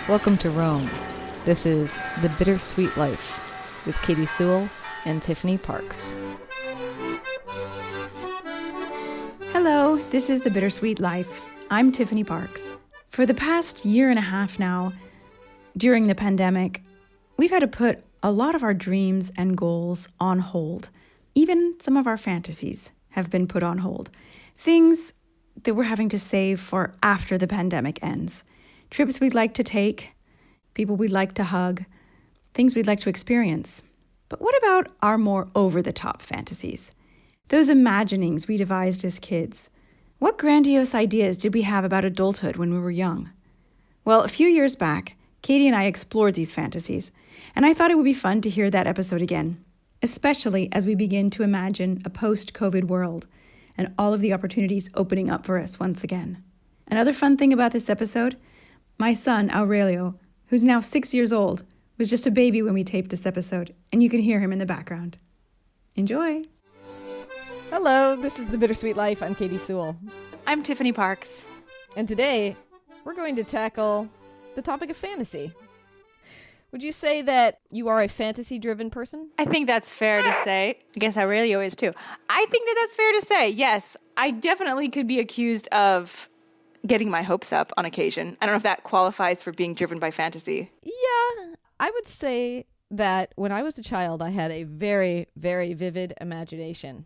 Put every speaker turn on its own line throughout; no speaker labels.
Welcome to Rome. This is The Bittersweet Life with Katie Sewell and Tiffany Parks.
Hello, this is The Bittersweet Life. I'm Tiffany Parks. For the past year and a half now, during the pandemic, we've had to put a lot of our dreams and goals on hold. Even some of our fantasies have been put on hold. Things that we're having to save for after the pandemic ends. Trips we'd like to take, people we'd like to hug, things we'd like to experience. But what about our more over-the-top fantasies? Those imaginings we devised as kids. What grandiose ideas did we have about adulthood when we were young? Well, a few years back, Katie and I explored these fantasies, and I thought it would be fun to hear that episode again, especially as we begin to imagine a post-COVID world and all of the opportunities opening up for us once again. Another fun thing about this episode, my son, Aurelio, who's now 6 years old, was just a baby when we taped this episode, and you can hear him in the background. Enjoy!
Hello, this is The Bittersweet Life. I'm Katie Sewell.
I'm Tiffany Parks.
And today, we're going to tackle the topic of fantasy. Would you say that you are a fantasy-driven person?
I think that's fair to say. I guess Aurelio is too. I think that that's fair to say, yes. I definitely could be accused of getting my hopes up on occasion. I don't know if that qualifies for being driven by fantasy.
Yeah, I would say that when I was a child, I had a very, very vivid imagination.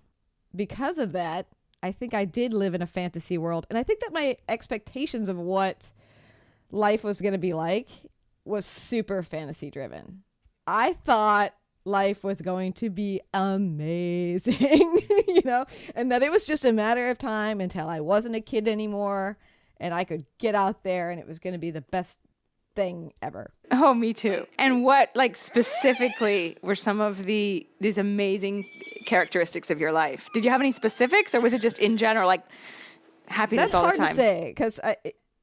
Because of that, I think I did live in a fantasy world. And I think that my expectations of what life was going to be like was super fantasy driven. I thought life was going to be amazing, and that it was just a matter of time until I wasn't a kid anymore and I could get out there and it was going to be the best thing ever.
Oh, me too. And what, specifically were some of these amazing characteristics of your life? Did you have any specifics, or was it just in general, happiness all the time?
That's hard to say, because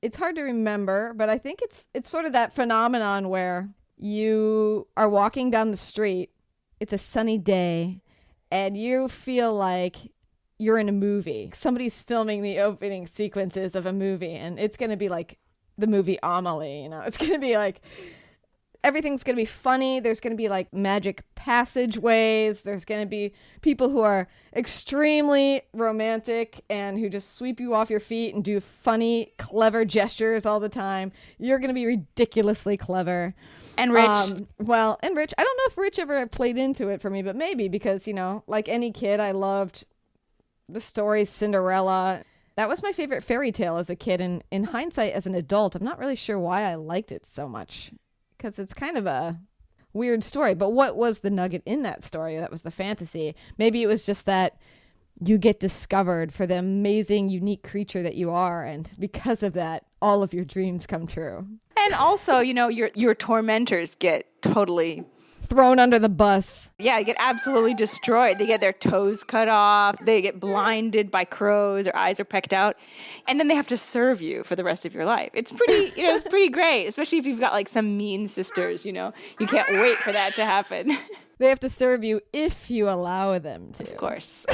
it's hard to remember, but I think it's sort of that phenomenon where you are walking down the street, it's a sunny day, and you feel like you're in a movie. Somebody's filming the opening sequences of a movie, and it's going to be like the movie Amelie, It's going to be everything's going to be funny. There's going to be magic passageways. There's going to be people who are extremely romantic and who just sweep you off your feet and do funny, clever gestures all the time. You're going to be ridiculously clever.
And rich.
And rich. I don't know if rich ever played into it for me, but maybe because, like any kid, I loved the story Cinderella. That was my favorite fairy tale as a kid. And in hindsight, as an adult, I'm not really sure why I liked it so much. Because it's kind of a weird story. But what was the nugget in that story? That was the fantasy. Maybe it was just that you get discovered for the amazing, unique creature that you are. And because of that, all of your dreams come true.
And also, your tormentors get totally
thrown under the bus.
Yeah, they get absolutely destroyed. They get their toes cut off. They get blinded by crows. Their eyes are pecked out. And then they have to serve you for the rest of your life. It's pretty, it's pretty great, especially if you've got some mean sisters, You can't wait for that to happen.
They have to serve you if you allow them to.
Of course.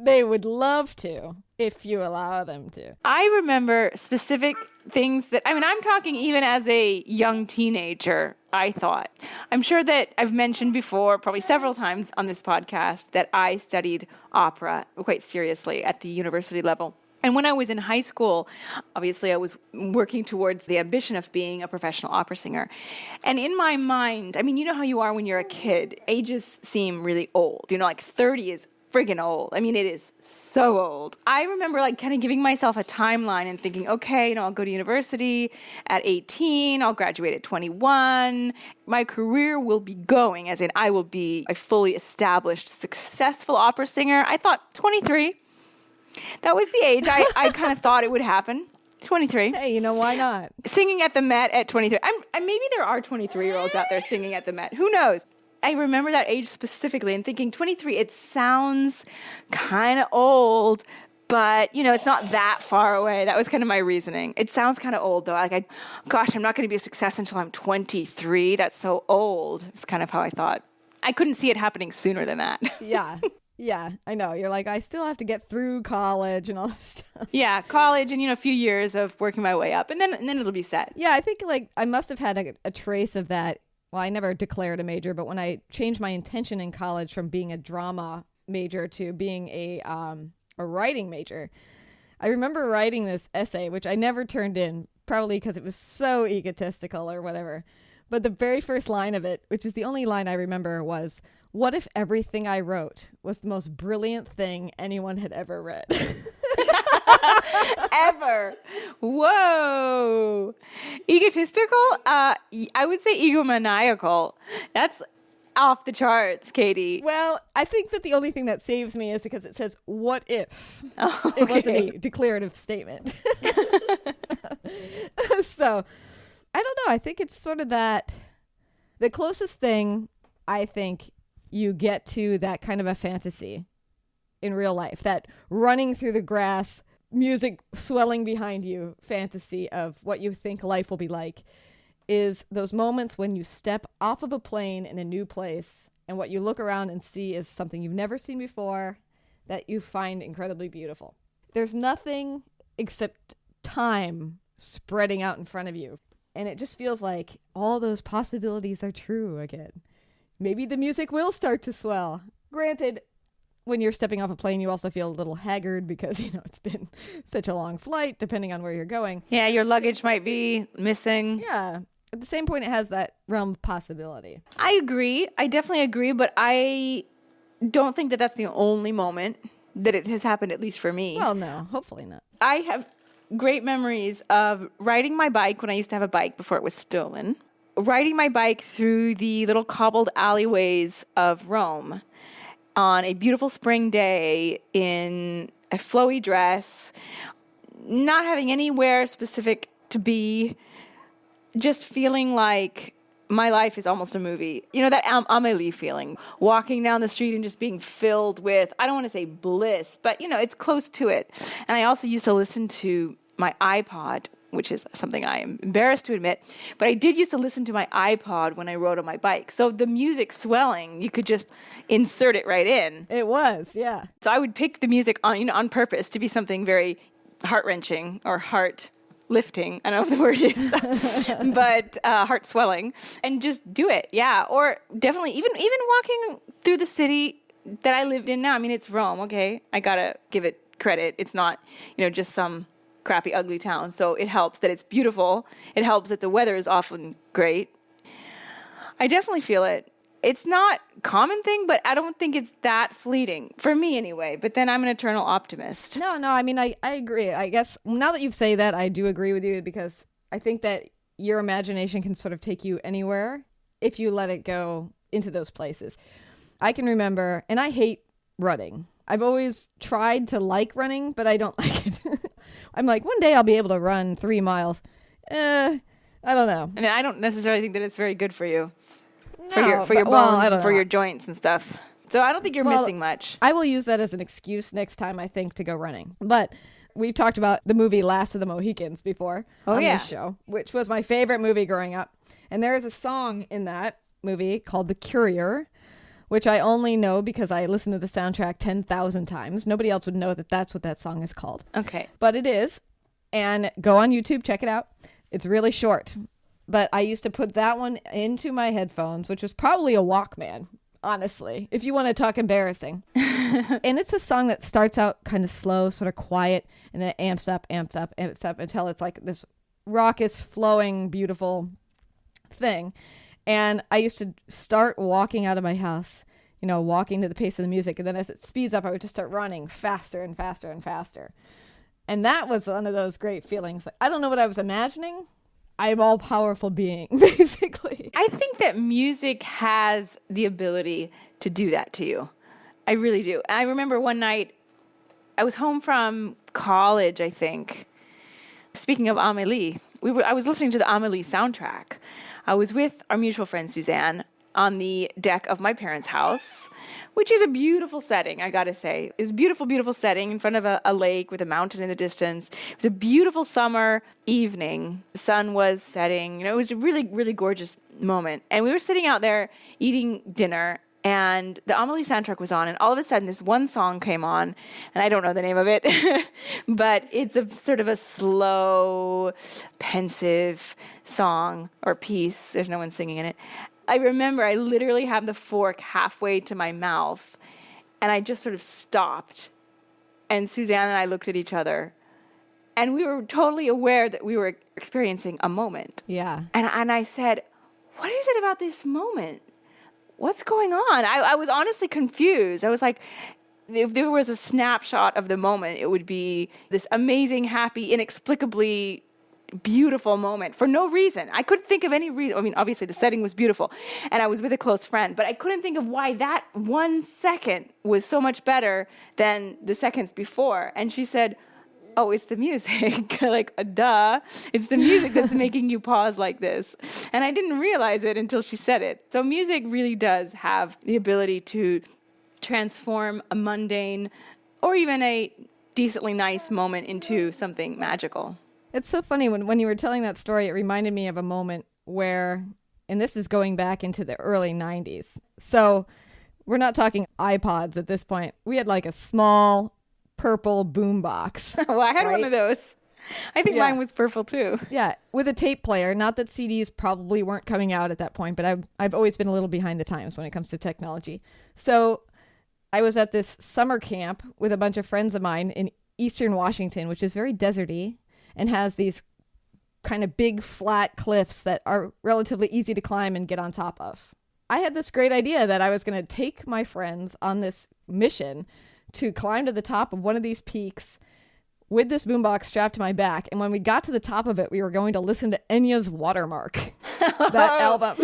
They would love to if you allow them to.
I remember specific things that, I'm talking even as a young teenager, I thought. I'm sure that I've mentioned before, probably several times on this podcast, that I studied opera quite seriously at the university level. And when I was in high school, obviously I was working towards the ambition of being a professional opera singer. And in my mind, you know how you are when you're a kid. Ages seem really old. 30 is friggin' old. It is so old. I remember kind of giving myself a timeline and thinking, okay, I'll go to university at 18. I'll graduate at 21. My career will be going, as in I will be a fully established, successful opera singer. I thought 23. That was the age I kind of thought it would happen. 23.
Hey, why not?
Singing at the Met at 23. Maybe there are 23-year-olds out there singing at the Met. Who knows? I remember that age specifically and thinking 23, it sounds kind of old, but, it's not that far away. That was kind of my reasoning. It sounds kind of old, though. I'm not going to be a success until I'm 23. That's so old. It's kind of how I thought. I couldn't see it happening sooner than that.
Yeah. Yeah, I know. You're like, I still have to get through college and all this stuff.
Yeah, college and a few years of working my way up, and then it'll be set.
Yeah, I think like I must have had a trace of that. Well, I never declared a major, but when I changed my intention in college from being a drama major to being a writing major, I remember writing this essay, which I never turned in, probably because it was so egotistical or whatever. But the very first line of it, which is the only line I remember, was, "What if everything I wrote was the most brilliant thing anyone had ever read?"
Ever. Whoa. Egotistical? I would say egomaniacal. That's off the charts, Katie.
Well, I think that the only thing that saves me is because it says, "What if?"
Oh,
It wasn't a declarative statement. So, I don't know. I think it's sort of that, the closest thing I think you get to that kind of a fantasy in real life, that running through the grass, music swelling behind you fantasy of what you think life will be like, is those moments when you step off of a plane in a new place and what you look around and see is something you've never seen before that you find incredibly beautiful. There's nothing except time spreading out in front of you. And it just feels like all those possibilities are true again. Maybe the music will start to swell. Granted, when you're stepping off a plane, you also feel a little haggard because, it's been such a long flight, depending on where you're going.
Yeah, your luggage might be missing.
Yeah. At the same point, it has that realm of possibility.
I agree. I definitely agree, but I don't think that that's the only moment that it has happened, at least for me.
Well, no, hopefully not.
I have great memories of riding my bike when I used to have a bike before it was stolen. Riding my bike through the little cobbled alleyways of Rome on a beautiful spring day in a flowy dress, not having anywhere specific to be, just feeling like my life is almost a movie. That Amélie feeling, walking down the street and just being filled with, I don't want to say bliss, but, it's close to it. And I also used to listen to my iPod, which is something I am embarrassed to admit, but I did used to listen to my iPod when I rode on my bike. So the music swelling, you could just insert it right in.
It was, yeah.
So I would pick the music on purpose to be something very heart-wrenching or heart-lifting. I don't know what the word is, but heart-swelling, and just do it. Yeah, or definitely even walking through the city that I lived in now. I mean, it's Rome, okay? I gotta give it credit. It's not, just some crappy, ugly town. So it helps that it's beautiful. It helps that the weather is often great. I definitely feel it. It's not a common thing, but I don't think it's that fleeting. For me, anyway. But then I'm an eternal optimist.
No, I mean, I agree. I guess now that you say that, I do agree with you because I think that your imagination can sort of take you anywhere if you let it go into those places. I can remember, and I hate running. I've always tried to like running, but I don't like it. I'm like, one day I'll be able to run 3 miles. I don't know.
And I don't necessarily think that it's very good for you.
No,
for your
well,
bones
I don't
and for
know.
your joints and stuff. So I don't think you're missing much.
I will use that as an excuse next time I think to go running. But we've talked about the movie Last of the Mohicans before on this show, which was my favorite movie growing up. And there is a song in that movie called The Courier, which I only know because I listened to the soundtrack 10,000 times. Nobody else would know that that's what that song is called.
Okay.
But it is. And go on YouTube, check it out. It's really short. But I used to put that one into my headphones, which was probably a Walkman, honestly, if you want to talk embarrassing. And it's a song that starts out kind of slow, sort of quiet, and then it amps up until it's like this raucous, flowing, beautiful thing. And I used to start walking out of my house, walking to the pace of the music. And then as it speeds up, I would just start running faster and faster and faster. And that was one of those great feelings. Like, I don't know what I was imagining. I'm all-powerful being, basically.
I think that music has the ability to do that to you. I really do. I remember one night, I was home from college, I think. Speaking of Amélie, I was listening to the Amélie soundtrack. I was with our mutual friend Suzanne on the deck of my parents' house, which is a beautiful setting, I gotta say. It was a beautiful, beautiful setting in front of a lake with a mountain in the distance. It was a beautiful summer evening. The sun was setting. It was a really, really gorgeous moment. And we were sitting out there eating dinner, and the Amelie soundtrack was on, and all of a sudden this one song came on, and I don't know the name of it, but it's a sort of a slow, pensive song or piece. There's no one singing in it. I remember I literally had the fork halfway to my mouth, and I just sort of stopped, and Suzanne and I looked at each other, and we were totally aware that we were experiencing a moment.
Yeah.
And I said, what is it about this moment? What's going on? I was honestly confused. I was like, if there was a snapshot of the moment, it would be this amazing, happy, inexplicably beautiful moment for no reason. I couldn't think of any reason. I mean, obviously the setting was beautiful and I was with a close friend, but I couldn't think of why that 1 second was so much better than the seconds before. And she said, oh, it's the music. Like, duh. It's the music that's making you pause like this. And I didn't realize it until she said it. So music really does have the ability to transform a mundane or even a decently nice moment into something magical.
It's so funny when you were telling that story, it reminded me of a moment where, and this is going back into the early 90s. So we're not talking iPods at this point. We had like a small purple boombox.
Oh, I had one of those. I think
Yeah.
mine was purple too.
Yeah, with a tape player. Not that CDs probably weren't coming out at that point, but I've always been a little behind the times when it comes to technology. So I was at this summer camp with a bunch of friends of mine in eastern Washington, which is very deserty and has these kind of big flat cliffs that are relatively easy to climb and get on top of. I had this great idea that I was going to take my friends on this mission to climb to the top of one of these peaks with this boombox strapped to my back. And when we got to the top of it, we were going to listen to Enya's Watermark, that album.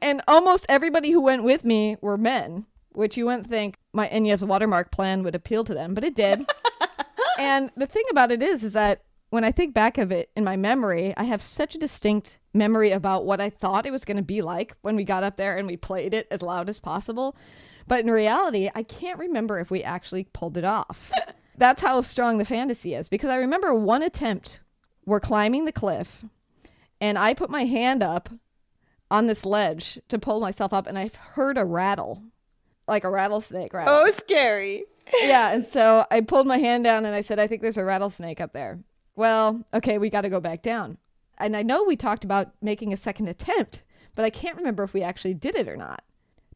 And almost everybody who went with me were men, which you wouldn't think my Enya's Watermark plan would appeal to them, but it did. And the thing about it is that when I think back of it in my memory, I have such a distinct memory about what I thought it was going to be like when we got up there and we played it as loud as possible. But in reality, I can't remember if we actually pulled it off. That's how strong the fantasy is. Because I remember one attempt, we're climbing the cliff, and I put my hand up on this ledge to pull myself up, and I heard a rattle, like a rattlesnake rattle.
Oh, scary.
Yeah, and so I pulled my hand down and I said, I think there's a rattlesnake up there. Well, okay, we got to go back down. And I know we talked about making a second attempt, but I can't remember if we actually did it or not.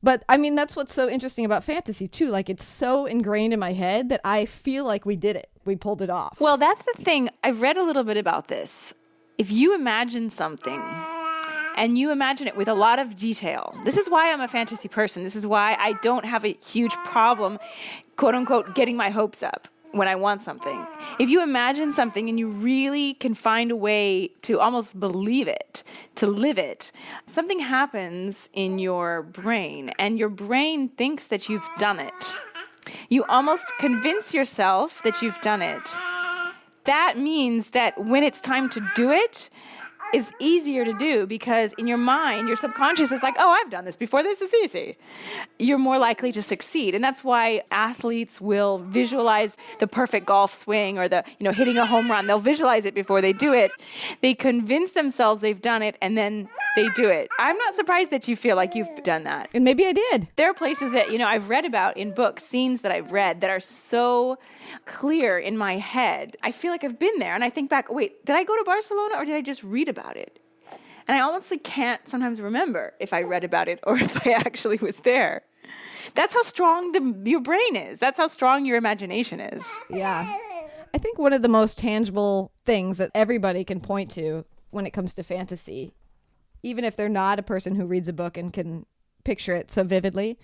But I mean, that's what's so interesting about fantasy too. Like, it's so ingrained in my head that I feel like we did it. We pulled it off.
Well, that's the thing. I've read a little bit about this. If you imagine something and you imagine it with a lot of detail, this is why I'm a fantasy person. This is why I don't have a huge problem, quote unquote, getting my hopes up when I want something. If you imagine something and you really can find a way to almost believe it, to live it, something happens in your brain, and your brain thinks that you've done it. You almost convince yourself that you've done it. That means that when it's time to do it, is easier to do, because in your mind, your subconscious is like, oh, I've done this before, this is easy. You're more likely to succeed. And that's why athletes will visualize the perfect golf swing or the, hitting a home run. They'll visualize it before they do it. They convince themselves they've done it, and then they do it. I'm not surprised that you feel like you've done that.
And maybe I did.
There are places that, I've read about in books, scenes that I've read that are so clear in my head. I feel like I've been there, and I think back, wait, did I go to Barcelona or did I just read about it? And I honestly can't sometimes remember if I read about it or if I actually was there. That's how strong your brain is. That's how strong your imagination is.
Yeah. I think one of the most tangible things that everybody can point to when it comes to fantasy, even if they're not a person who reads a book and can picture it so vividly,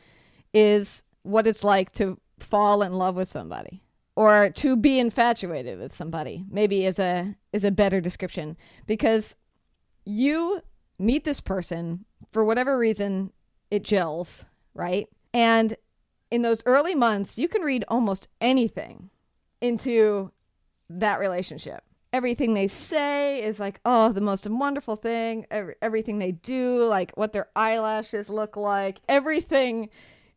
is what it's like to fall in love with somebody or to be infatuated with somebody, maybe is a better description, because you meet this person for whatever reason, it gels, right? And in those early months, you can read almost anything into that relationship. Everything they say is like, oh, the most wonderful thing. Everything they do, like what their eyelashes look like, everything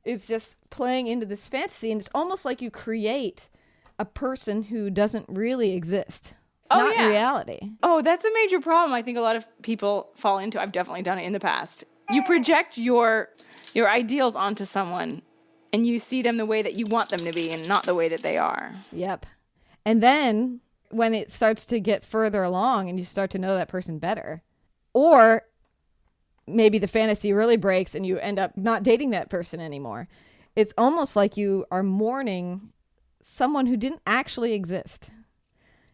is just playing into this fantasy. And it's almost like you create a person who doesn't really exist.
Oh,
not
yeah.
in reality.
Oh, that's a major problem I think a lot of people fall into. I've definitely done it in the past. You project your ideals onto someone, and you see them the way that you want them to be and not the way that they are.
Yep. And then when it starts to get further along and you start to know that person better, or maybe the fantasy really breaks and you end up not dating that person anymore, it's almost like you are mourning someone who didn't actually exist.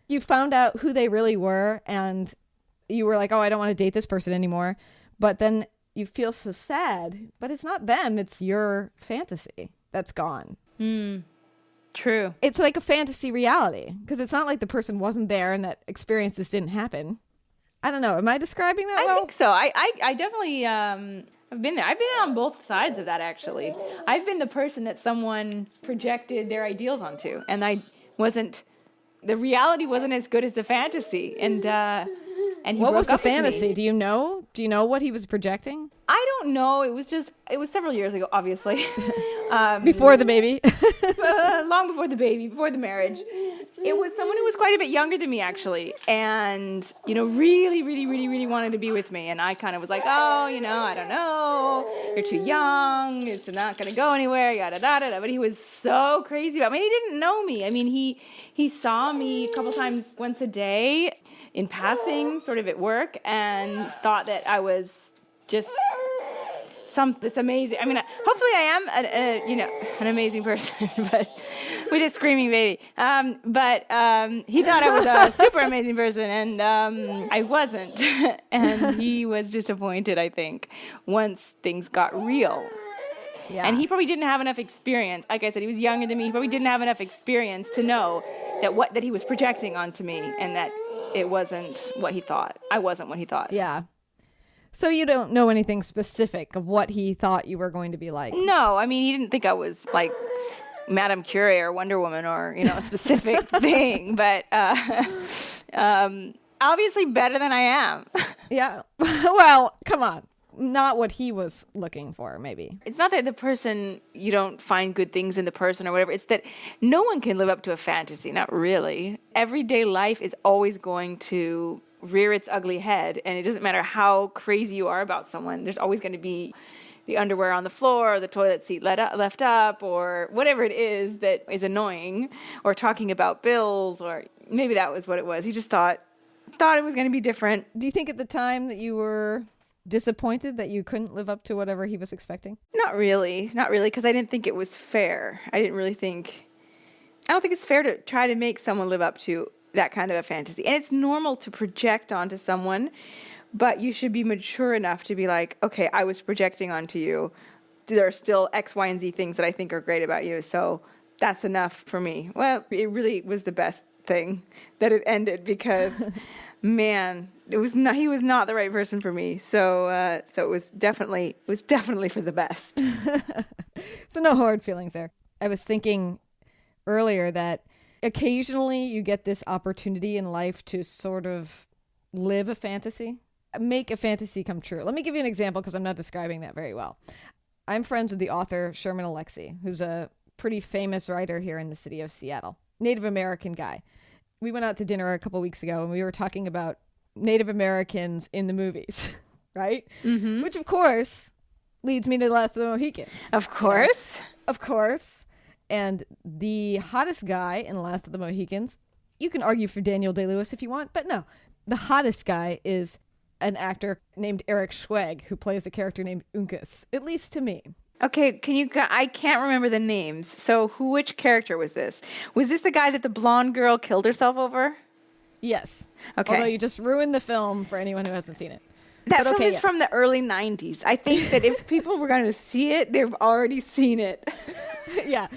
You found out who they really were and you were like, oh, I don't want to date this person anymore. But then you feel so sad, but it's not them, it's your fantasy that's gone.
True.
It's like a fantasy reality because it's not like the person wasn't there and that experiences didn't happen. I don't know. Am I describing that well?
I think so. I definitely I've been there. I've been on both sides of that, actually. I've been the person that someone projected their ideals onto, and the reality wasn't as good as the fantasy. And he
what
broke
was the
up with me.
fantasy? Do you know what he was projecting?
I don't know. It was several years ago, obviously.
Before the baby?
Long before the baby, before the marriage. It was someone who was quite a bit younger than me, actually. And, really, really, really, really wanted to be with me. And I kind of was like, oh, I don't know. You're too young. It's not going to go anywhere, yada, yada, yada. But he was so crazy about me. He didn't know me. I mean, he saw me a couple times once a day in passing, sort of at work, and thought that I was just this amazing. I mean, hopefully I am an amazing person, but with a screaming baby. But he thought I was a super amazing person, and I wasn't. And he was disappointed, I think, once things got real.
Yeah.
And he probably didn't have enough experience. Like I said, he was younger than me. He probably didn't have enough experience to know that he was projecting onto me, and that it wasn't what he thought. I wasn't what he thought.
Yeah. So you don't know anything specific of what he thought you were going to be like?
No, I mean, he didn't think I was like Madame Curie or Wonder Woman or, a specific thing, but obviously better than I am.
Yeah. Well, come on. Not what he was looking for, maybe.
It's not that the person, you don't find good things in the person or whatever. It's that no one can live up to a fantasy. Not really. Everyday life is always going to rear its ugly head, and it doesn't matter how crazy you are about someone. There's always going to be the underwear on the floor, or the toilet seat left up, or whatever it is that is annoying, or talking about bills, or maybe that was what it was. He just thought it was going to be different.
Do you think at the time that you were disappointed that you couldn't live up to whatever he was expecting?
Not really, because I didn't think it was fair. I don't think it's fair to try to make someone live up to that kind of a fantasy. And it's normal to project onto someone, but you should be mature enough to be like, okay, I was projecting onto you. There are still X, Y, and Z things that I think are great about you, so that's enough for me. Well, it really was the best thing that it ended, because man, he was not the right person for me. So it was definitely for the best.
So no hard feelings there. I was thinking earlier that occasionally you get this opportunity in life to sort of live a fantasy, make a fantasy come true. Let me give you an example, because I'm not describing that very well. I'm friends with the author Sherman Alexie, who's a pretty famous writer here in the city of Seattle. Native American guy. We went out to dinner a couple weeks ago and we were talking about Native Americans in the movies, right? Mm-hmm. Which, of course, leads me to The Last of the Mohicans.
Of course.
Of course. And the hottest guy in The Last of the Mohicans, you can argue for Daniel Day-Lewis if you want, but no. The hottest guy is an actor named Eric Schweg, who plays a character named Uncas, at least to me.
Okay, I can't remember the names. So which character was this? Was this the guy that the blonde girl killed herself over?
Yes.
Okay.
Although you just ruined the film for anyone who hasn't seen it.
That film is from the early 90s. I think that if people were going to see it, they've already seen it.
Yeah.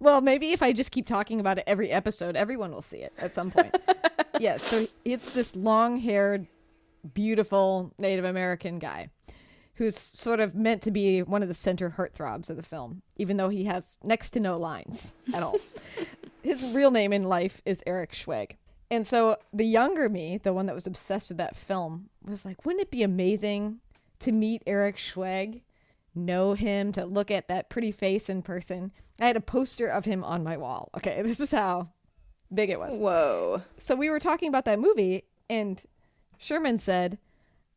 Well, maybe if I just keep talking about it every episode, everyone will see it at some point. Yeah, so it's this long-haired, beautiful Native American guy who's sort of meant to be one of the center heartthrobs of the film, even though he has next to no lines at all. His real name in life is Eric Schweg. And so the younger me, the one that was obsessed with that film, was like, wouldn't it be amazing to meet Eric Schweg, know him, to look at that pretty face in person? I had a poster of him on my wall. Okay, this is how big it was.
Whoa.
So we were talking about that movie, and Sherman said,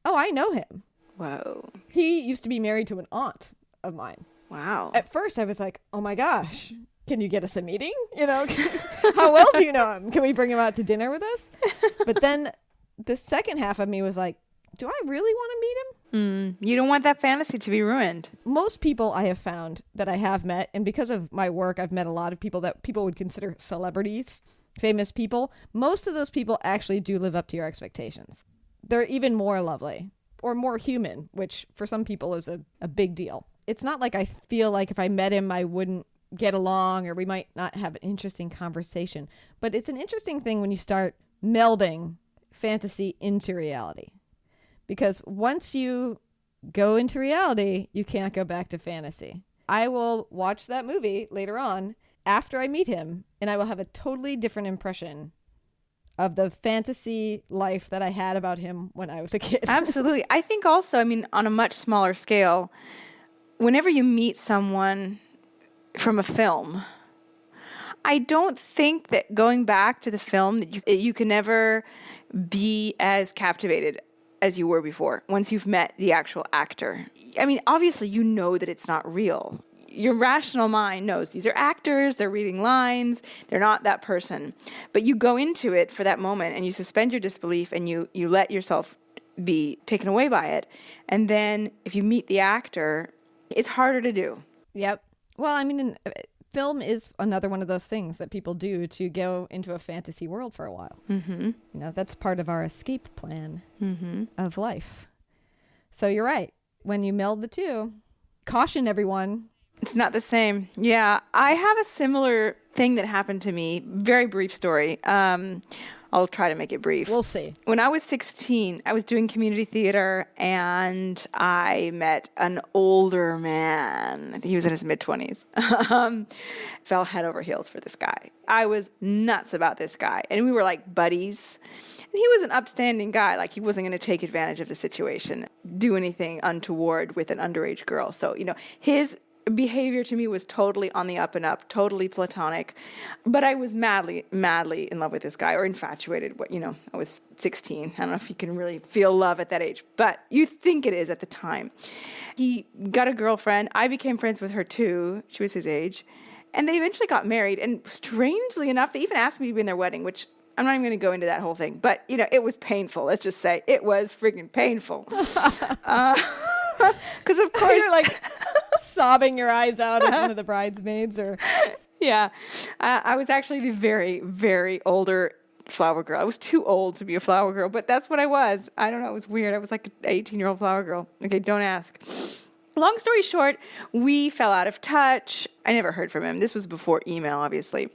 oh, I know him.
Whoa.
He used to be married to an aunt of mine.
Wow.
At first, I was like, oh my gosh, can you get us a meeting? You know, how well do you know him? Can we bring him out to dinner with us? But then the second half of me was like, do I really want to meet him?
You don't want that fantasy to be ruined.
Most people I have found that I have met, and because of my work, I've met a lot of people that people would consider celebrities, famous people. Most of those people actually do live up to your expectations. They're even more lovely or more human, which for some people is a big deal. It's not like I feel like if I met him, I wouldn't get along or we might not have an interesting conversation. But it's an interesting thing when you start melding fantasy into reality. Because once you go into reality, you can't go back to fantasy. I will watch that movie later on after I meet him, and I will have a totally different impression of the fantasy life that I had about him when I was a kid.
Absolutely. I think also, I mean, on a much smaller scale, whenever you meet someone from a film, I don't think that going back to the film that you can never be as captivated as you were before once you've met the actual actor. I mean, obviously you know that it's not real. Your rational mind knows these are actors, they're reading lines, they're not that person. But you go into it for that moment and you suspend your disbelief and you let yourself be taken away by it. And then if you meet the actor, it's harder to do.
Yep. Well, I mean, film is another one of those things that people do to go into a fantasy world for a while. Mm-hmm. You know, that's part of our escape plan of life. So you're right. When you meld the two, caution everyone.
It's not the same. Yeah. I have a similar thing that happened to me. Very brief story. I'll try to make it brief.
We'll see.
When I was 16, I was doing community theater and I met an older man. I think he was in his mid-20s. Fell head over heels for this guy. I was nuts about this guy. And we were like buddies. And he was an upstanding guy. Like he wasn't going to take advantage of the situation, do anything untoward with an underage girl. So, you know, his behavior to me was totally on the up and up, totally platonic, but I was madly in love with this guy, or infatuated. You know, I was 16. I don't know if you can really feel love at that age, but you think it is at the time. He got a girlfriend. I became friends with her too. She was his age, and they eventually got married. And strangely enough, they even asked me to be in their wedding, which I'm not even going to go into that whole thing, but you know, it was painful. Let's just say it was freaking painful. Because of course,
You're like sobbing your eyes out as one of the bridesmaids, or
yeah, I was actually the very, very older flower girl. I was too old to be a flower girl, but that's what I was. I don't know. It was weird. I was like an 18-year-old flower girl. Okay, don't ask. Long story short, we fell out of touch. I never heard from him. This was before email, obviously.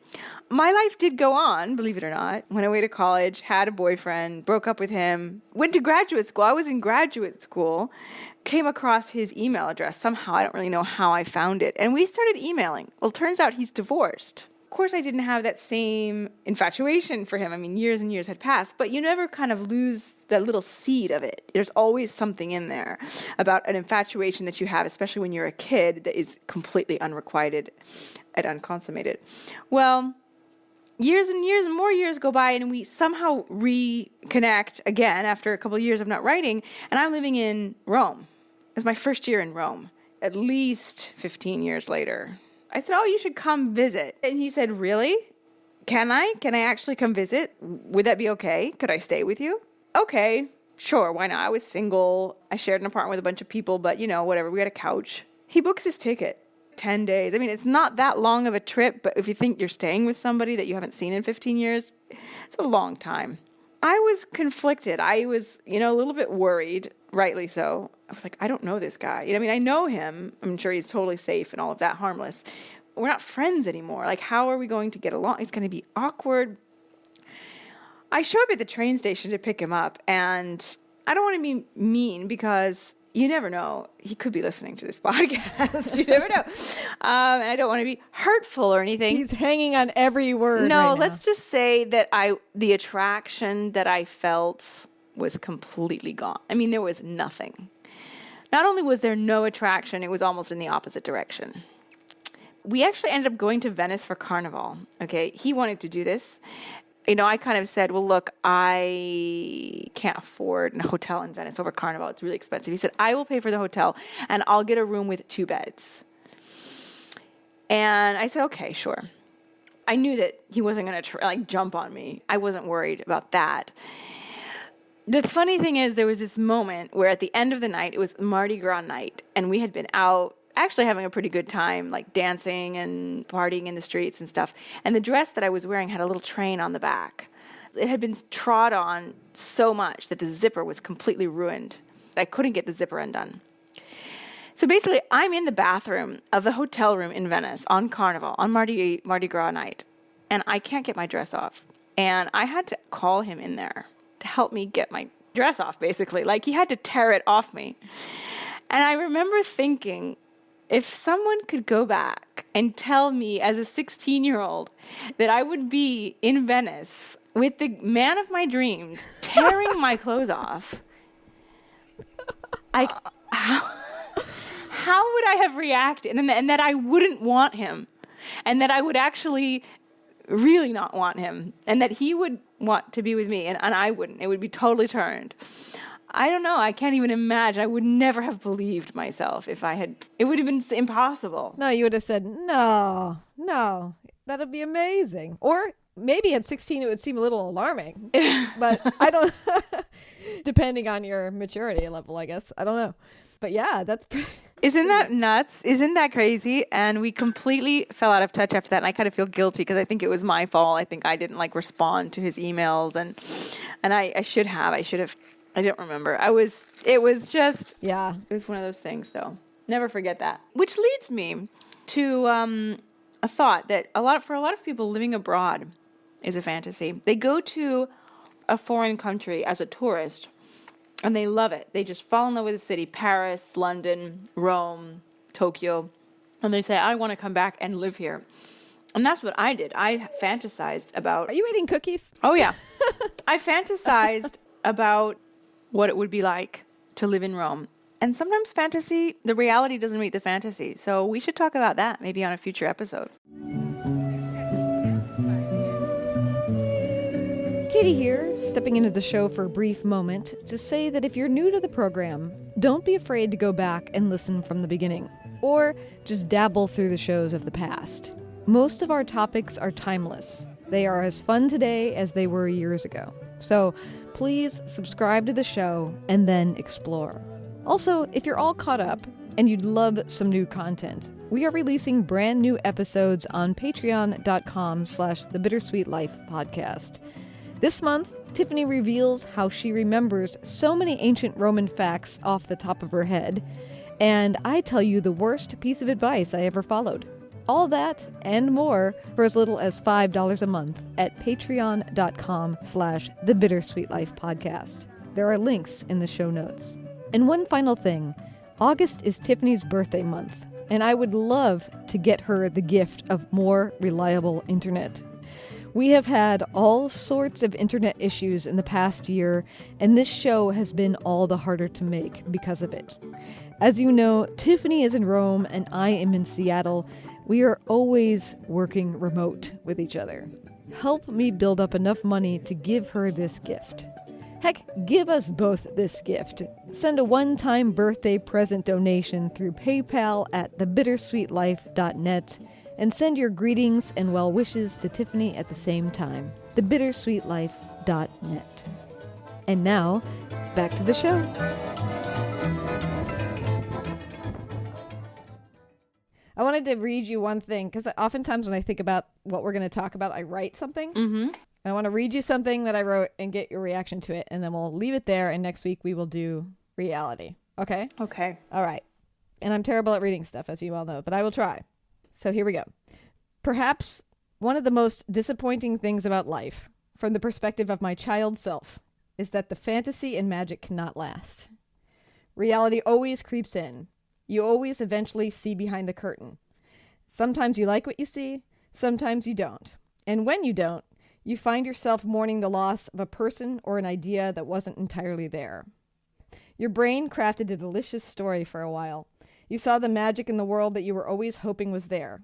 My life did go on, believe it or not. Went away to college, had a boyfriend, broke up with him, went to graduate school. I was in graduate school, came across his email address. Somehow, I don't really know how I found it. And we started emailing. Well, it turns out he's divorced. Of course, I didn't have that same infatuation for him. I mean, years and years had passed, but you never kind of lose that little seed of it. There's always something in there about an infatuation that you have, especially when you're a kid, that is completely unrequited and unconsummated. Well, years and years and more years go by, and we somehow reconnect again after a couple of years of not writing, and I'm living in Rome. It was my first year in Rome, at least 15 years later. I said, oh, you should come visit. And he said, really? Can I? Can I actually come visit? Would that be okay? Could I stay with you? Okay, sure, why not? I was single. I shared an apartment with a bunch of people, but, you know, whatever. We had a couch. He books his ticket. 10 days. I mean, it's not that long of a trip, but if you think you're staying with somebody that you haven't seen in 15 years, it's a long time. I was conflicted. I was, you know, a little bit worried, rightly so. I was like, I don't know this guy. You know, I mean, I know him. I'm sure he's totally safe and all of that, harmless. We're not friends anymore. Like, how are we going to get along? It's going to be awkward. I show up at the train station to pick him up, and I don't want to be mean because you never know. He could be listening to this podcast. You never know. And I don't want to be hurtful or anything.
he's hanging on every word.
No,
right now.
let's just say that the attraction that I felt was completely gone. I mean, there was nothing. Not only was there no attraction, it was almost in the opposite direction. We actually ended up going to Venice for Carnival. Okay, he wanted to do this. I kind of said, well, look, I can't afford a hotel in Venice over Carnival. It's really expensive. He said, I will pay for the hotel and I'll get a room with 2 beds. And I said, okay, sure. I knew that he wasn't going to jump on me. I wasn't worried about that. The funny thing is, there was this moment where at the end of the night, it was Mardi Gras night, and we had been out actually having a pretty good time, like dancing and partying in the streets and stuff. And the dress that I was wearing had a little train on the back. It had been trod on so much that the zipper was completely ruined. I couldn't get the zipper undone. So basically, I'm in the bathroom of the hotel room in Venice on Carnival, on Mardi Gras night, and I can't get my dress off. And I had to call him in there to help me get my dress off, basically. Like, he had to tear it off me. And I remember thinking, if someone could go back and tell me as a 16-year-old that I would be in Venice with the man of my dreams tearing my clothes off, how would I have reacted? And that I wouldn't want him, and that I would actually really not want him, and that he would want to be with me, and I wouldn't. It would be totally turned. I don't know. I can't even imagine. I would never have believed myself if I had. It would have been impossible.
No, you would have said, no, that'd be amazing. Or maybe at 16 it would seem a little alarming. But I don't, depending on your maturity level, I guess. I don't know. But yeah, that's pretty.
Isn't that nuts? Isn't that crazy? And we completely fell out of touch after that. And I kind of feel guilty because I think it was my fault. I think I didn't respond to his emails, and I should have. I don't remember. It was just,
yeah.
It was one of those things, though. Never forget that. Which leads me to a thought that for a lot of people, living abroad is a fantasy. They go to a foreign country as a tourist, and they love it. They just fall in love with the city, Paris, London, Rome, Tokyo. And they say, I want to come back and live here. And that's what I did. I fantasized about...
Are you eating cookies?
Oh, yeah. I fantasized about what it would be like to live in Rome. And sometimes the reality doesn't meet the fantasy. So we should talk about that maybe on a future episode.
Katie here, stepping into the show for a brief moment to say that if you're new to the program, don't be afraid to go back and listen from the beginning, or just dabble through the shows of the past. Most of our topics are timeless. They are as fun today as they were years ago. So please subscribe to the show and then explore. Also, if you're all caught up and you'd love some new content, we are releasing brand new episodes on patreon.com/thebittersweetlifepodcast. This month, Tiffany reveals how she remembers so many ancient Roman facts off the top of her head, and I tell you the worst piece of advice I ever followed. All that and more for as little as $5 a month at patreon.com/thebittersweetlifepodcast. There are links in the show notes. And one final thing, August is Tiffany's birthday month, and I would love to get her the gift of more reliable internet. We have had all sorts of internet issues in the past year, and this show has been all the harder to make because of it. As you know, Tiffany is in Rome and I am in Seattle. We are always working remote with each other. Help me build up enough money to give her this gift. Heck, give us both this gift. Send a one-time birthday present donation through PayPal at thebittersweetlife.net and send your greetings and well wishes to Tiffany at the same time. thebittersweetlife.net. And now, back to the show.
I wanted to read you one thing, because oftentimes when I think about what we're going to talk about, I write something.
Mm-hmm.
And I want to read you something that I wrote and get your reaction to it, and then we'll leave it there, and next week we will do reality. Okay?
Okay.
All right. And I'm terrible at reading stuff, as you all know, but I will try. So here we go. Perhaps one of the most disappointing things about life, from the perspective of my child self, is that the fantasy and magic cannot last. Reality always creeps in. You always eventually see behind the curtain. Sometimes you like what you see, sometimes you don't. And when you don't, you find yourself mourning the loss of a person or an idea that wasn't entirely there. Your brain crafted a delicious story for a while. You saw the magic in the world that you were always hoping was there.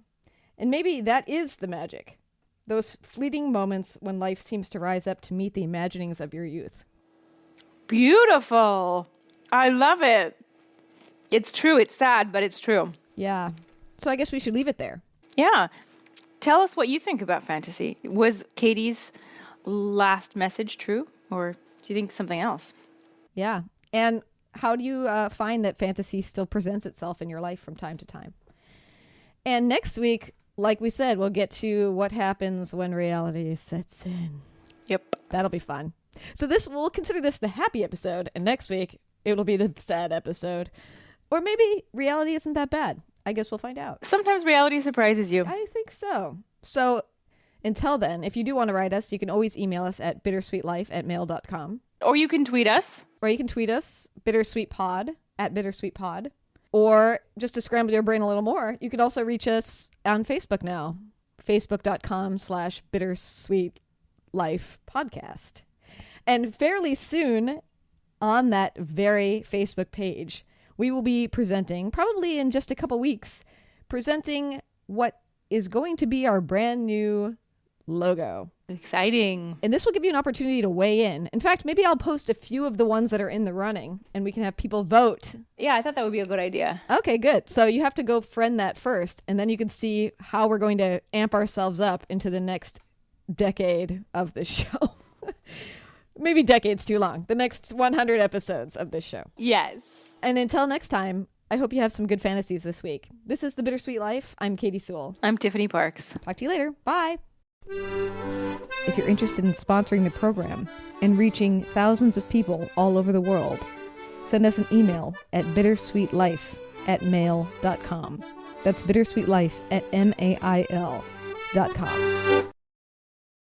And maybe that is the magic. those fleeting moments when life seems to rise up to meet the imaginings of your youth.
Beautiful. I love it. It's true. It's sad, but it's true.
Yeah. So I guess we should leave it there.
Yeah. Tell us what you think about fantasy. Was Katie's last message true, or do you think something else?
Yeah. And how do you find that fantasy still presents itself in your life from time to time? And next week, like we said, we'll get to what happens when reality sets in.
Yep.
That'll be fun. So we'll consider this the happy episode, and next week it'll be the sad episode. Or maybe reality isn't that bad. I guess we'll find out.
Sometimes reality surprises you.
I think so. So until then, if you do want to write us, you can always email us at bittersweetlife@mail.com.
Or you can tweet us.
Or you can tweet us, bittersweetpod, @bittersweetpod. Or just to scramble your brain a little more, you can also reach us on Facebook now, facebook.com/bittersweetlifepodcast. And fairly soon on that very Facebook page, we will be presenting, probably in just a couple weeks, presenting what is going to be our brand new logo.
Exciting.
And this will give you an opportunity to weigh in. In fact, maybe I'll post a few of the ones that are in the running and we can have people vote.
Yeah, I thought that would be a good idea.
Okay, good. So you have to go friend that first, and then you can see how we're going to amp ourselves up into the next decade of this show. Maybe decade's too long. The next 100 episodes of this show.
Yes.
And until next time, I hope you have some good fantasies this week. This is The Bittersweet Life. I'm Katie Sewell.
I'm Tiffany Parks.
Talk to you later. Bye. If you're interested in sponsoring the program and reaching thousands of people all over the world, send us an email at bittersweetlife@mail.com. That's bittersweetlife@mail.com.